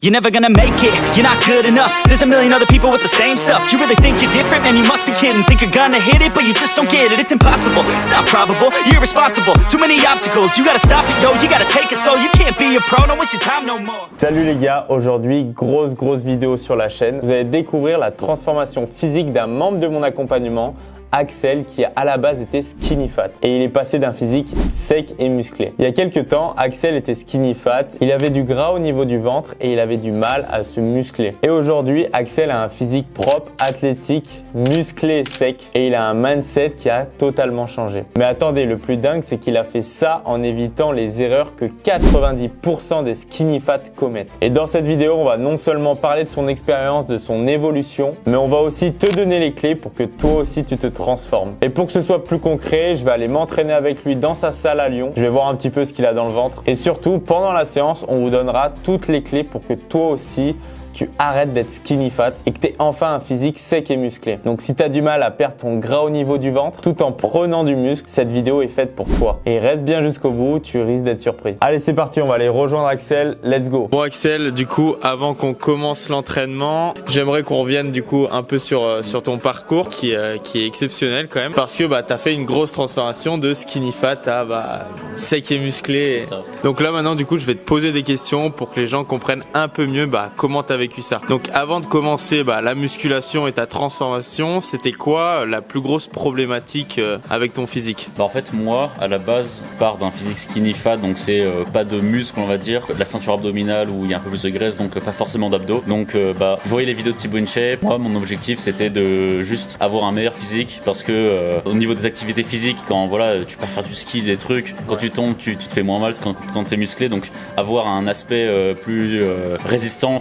You're never gonna make it, you're not good enough. There's a million other people with the same stuff. You really think you're different? Man, you must be kidding. Think you're gonna hit it, but you just don't get it. It's impossible, it's not probable, you're irresponsible. Too many obstacles, you gotta stop it, yo. You gotta take it slow, you can't be a pro. Don't waste your time no more. Salut les gars, aujourd'hui grosse vidéo sur la chaîne. Vous allez découvrir la transformation physique d'un membre de mon accompagnement, Axel, qui à la base était skinny fat et il est passé d'un physique sec et musclé. Il y a quelques temps, Axel était skinny fat, il avait du gras au niveau du ventre et il avait du mal à se muscler. Et aujourd'hui, Axel a un physique propre, athlétique, musclé, sec et il a un mindset qui a totalement changé. Mais attendez, le plus dingue, c'est qu'il a fait ça en évitant les erreurs que 90% des skinny fat commettent. Et dans cette vidéo, on va non seulement parler de son expérience, de son évolution, mais on va aussi te donner les clés pour que toi aussi tu te transforme. Et pour que ce soit plus concret, je vais aller m'entraîner avec lui dans sa salle à Lyon. Je vais voir un petit peu ce qu'il a dans le ventre. Et surtout, pendant la séance, on vous donnera toutes les clés pour que toi aussi, tu arrêtes d'être skinny fat et que tu aies enfin un physique sec et musclé. Donc si tu as du mal à perdre ton gras au niveau du ventre tout en prenant du muscle, cette vidéo est faite pour toi. Et reste bien jusqu'au bout, tu risques d'être surpris. Allez, c'est parti, on va aller rejoindre Axel. Let's go. Bon Axel, du coup, avant qu'on commence l'entraînement, j'aimerais qu'on revienne du coup un peu sur ton parcours qui est exceptionnel quand même, parce que tu as fait une grosse transformation de skinny fat à sec et musclé. Donc là maintenant du coup, je vais te poser des questions pour que les gens comprennent un peu mieux comment tu as vécu ça. Donc avant de commencer la musculation et ta transformation, c'était quoi la plus grosse problématique avec ton physique? En fait, moi à la base, je pars d'un physique skinny fat, donc c'est pas de muscle, on va dire, la ceinture abdominale où il y a un peu plus de graisse, donc pas forcément d'abdos. Donc je voyais les vidéos de Thibaut InShape. Moi, mon objectif c'était de juste avoir un meilleur physique, parce que au niveau des activités physiques, quand tu peux faire du ski, des trucs, quand tu tombes, tu te fais moins mal quand t'es musclé, donc avoir un aspect plus résistant,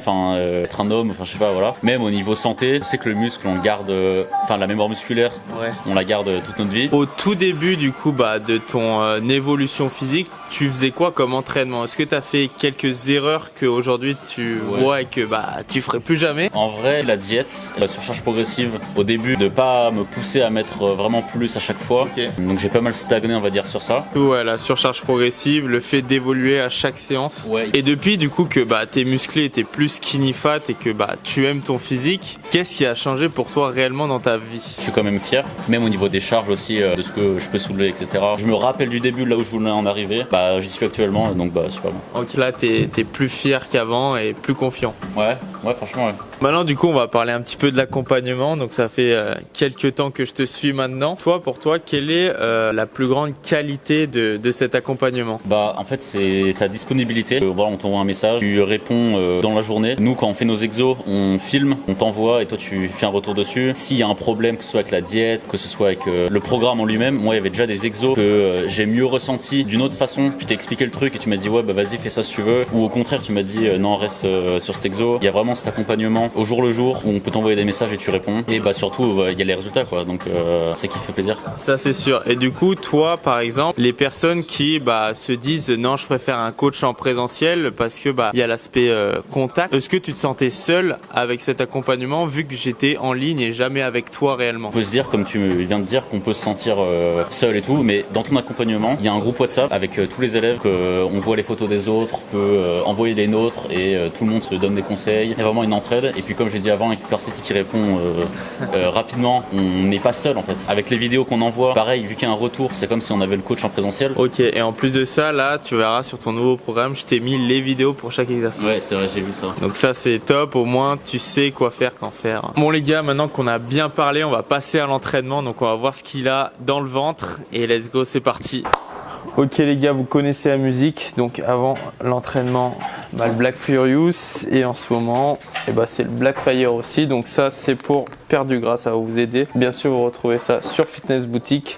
être un homme, je sais pas, voilà. Même au niveau santé, je sais que le muscle, on le garde, la mémoire musculaire, on la garde toute notre vie. Au tout début du coup de ton évolution physique, tu faisais quoi comme entraînement? Est-ce que tu as fait quelques erreurs qu'aujourd'hui tu vois et que tu ferais plus jamais? En vrai, la diète, la surcharge progressive, au début, de pas me pousser à mettre vraiment plus à chaque fois. Okay. Donc j'ai pas mal stagné, on va dire, sur ça. Ouais, la surcharge progressive, le fait d'évoluer à chaque séance. Ouais. Et depuis du coup que t'es musclé, t'es plus skinny fat et que tu aimes ton physique, qu'est-ce qui a changé pour toi réellement dans ta vie? Je suis quand même fier, même au niveau des charges aussi, de ce que je peux soulever, etc. Je me rappelle du début, là où je voulais en arriver, j'y suis actuellement, donc super bon. Donc là, t'es plus fier qu'avant et plus confiant. Ouais, franchement, ouais. Maintenant, du coup, on va parler un petit peu de l'accompagnement. Donc ça fait quelques temps que je te suis maintenant. Pour toi, quelle est la plus grande qualité de cet accompagnement? En fait, c'est ta disponibilité. On t'envoie un message, tu réponds dans la journée. Nous, quand on fait nos exos, on filme, on t'envoie et toi tu fais un retour dessus. S'il y a un problème, que ce soit avec la diète, que ce soit avec le programme en lui-même, moi il y avait déjà des exos que j'ai mieux ressenti d'une autre façon. Je t'ai expliqué le truc et tu m'as dit vas-y, fais ça si tu veux. Ou au contraire, tu m'as dit non, reste sur cet exo. Il y a vraiment cet accompagnement au jour le jour où on peut t'envoyer des messages et tu réponds. Et surtout, il y a les résultats quoi. Donc c'est qui fait plaisir. Ça c'est sûr. Et du coup, toi par exemple, les personnes qui se disent non, je préfère un coach en présentiel parce que il y a l'aspect contact. Est-ce que tu te sentais seul avec cet accompagnement vu que j'étais en ligne et jamais avec toi réellement? On peut se dire, comme tu viens de dire, qu'on peut se sentir seul et tout, mais dans ton accompagnement, il y a un groupe WhatsApp avec tous les élèves, on voit les photos des autres, on peut envoyer les nôtres et tout le monde se donne des conseils. Il y a vraiment une entraide. Et puis comme j'ai dit avant, avec Corsity qui répond rapidement, on n'est pas seul en fait. Avec les vidéos qu'on envoie, pareil, vu qu'il y a un retour, c'est comme si on avait le coach en présentiel. Ok, et en plus de ça, là, tu verras sur ton nouveau programme, je t'ai mis les vidéos pour chaque exercice. Ouais, c'est vrai, j'ai vu ça. Donc ça c'est top, au moins tu sais quoi faire, quand faire. Bon les gars, maintenant qu'on a bien parlé, on va passer à l'entraînement. Donc on va voir ce qu'il a dans le ventre et let's go, c'est parti. Ok les gars, vous connaissez la musique, donc avant l'entraînement, le Black Furious, et en ce moment, c'est le Black Fire aussi. Donc ça c'est pour perdre du gras, ça va vous aider. Bien sûr, vous retrouvez ça sur Fitness Boutique.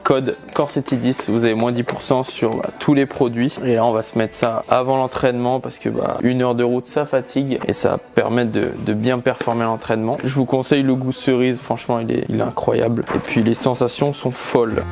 Code Corsity10, vous avez moins 10% sur tous les produits. Et là on va se mettre ça avant l'entraînement parce que 1 heure de route ça fatigue et ça va permettre de bien performer l'entraînement. Je vous conseille le goût cerise, franchement il est incroyable. Et puis les sensations sont folles.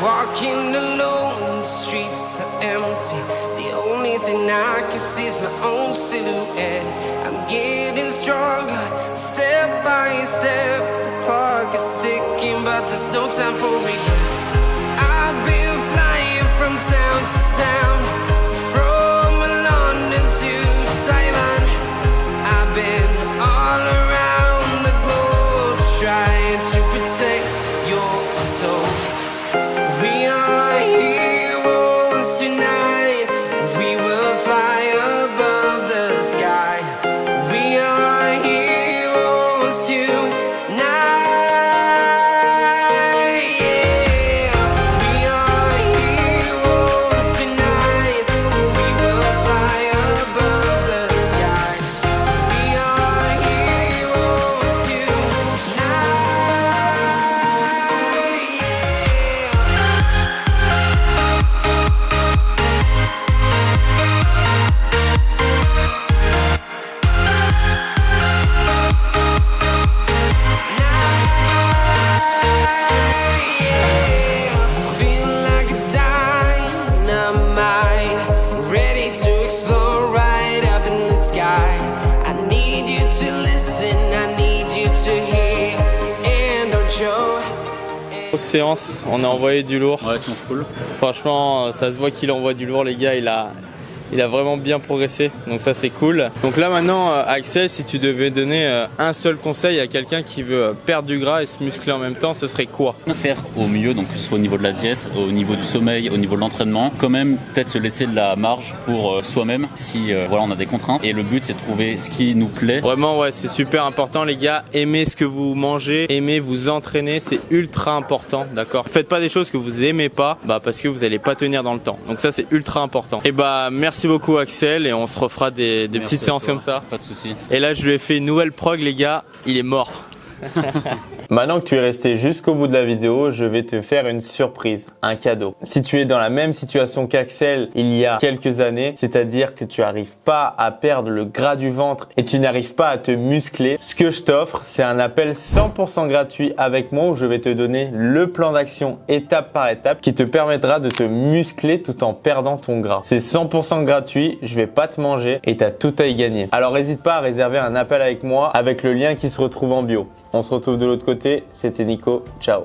Walking alone, the streets are empty. The only thing I can see is my own silhouette. I'm getting stronger, step by step. The clock is ticking, but there's no time for regrets. I've been flying from town to town, from London to Taiwan. I've been all around the globe trying to protect your soul. We are heroes tonight. We will fly above the sky. We are heroes tonight. Yeah. We are heroes tonight. We will fly above the sky. We are heroes tonight. Feel like a dynamite, ready to explode right up in the sky. I need you to listen, I need you to hear, and don't show. Grosse séance, on a envoyé du lourd. Ouais, c'est cool. Franchement, ça se voit qu'il envoie du lourd, les gars. Il a vraiment bien progressé, donc ça c'est cool. Donc là maintenant, Axel, si tu devais donner un seul conseil à quelqu'un qui veut perdre du gras et se muscler en même temps, ce serait quoi? Faire au mieux, donc que ce soit au niveau de la diète, au niveau du sommeil, au niveau de l'entraînement, quand même peut-être se laisser de la marge pour soi-même si voilà, on a des contraintes. Et le but c'est de trouver ce qui nous plaît. Vraiment, ouais, c'est super important, les gars. Aimez ce que vous mangez, aimez vous entraîner, c'est ultra important, d'accord? Faites pas des choses que vous aimez pas, parce que vous allez pas tenir dans le temps. Donc ça c'est ultra important. Et merci beaucoup Axel, et on se refera des petites séances comme ça. Pas de soucis. Et là je lui ai fait une nouvelle prog, les gars, il est mort. Maintenant que tu es resté jusqu'au bout de la vidéo, je vais te faire une surprise, un cadeau. Si tu es dans la même situation qu'Axel il y a quelques années, c'est-à-dire que tu n'arrives pas à perdre le gras du ventre et tu n'arrives pas à te muscler, ce que je t'offre, c'est un appel 100% gratuit avec moi où je vais te donner le plan d'action étape par étape qui te permettra de te muscler tout en perdant ton gras. C'est 100% gratuit, je vais pas te manger et tu as tout à y gagner. Alors n'hésite pas à réserver un appel avec moi avec le lien qui se retrouve en bio. On se retrouve de l'autre côté, c'était Nico, ciao.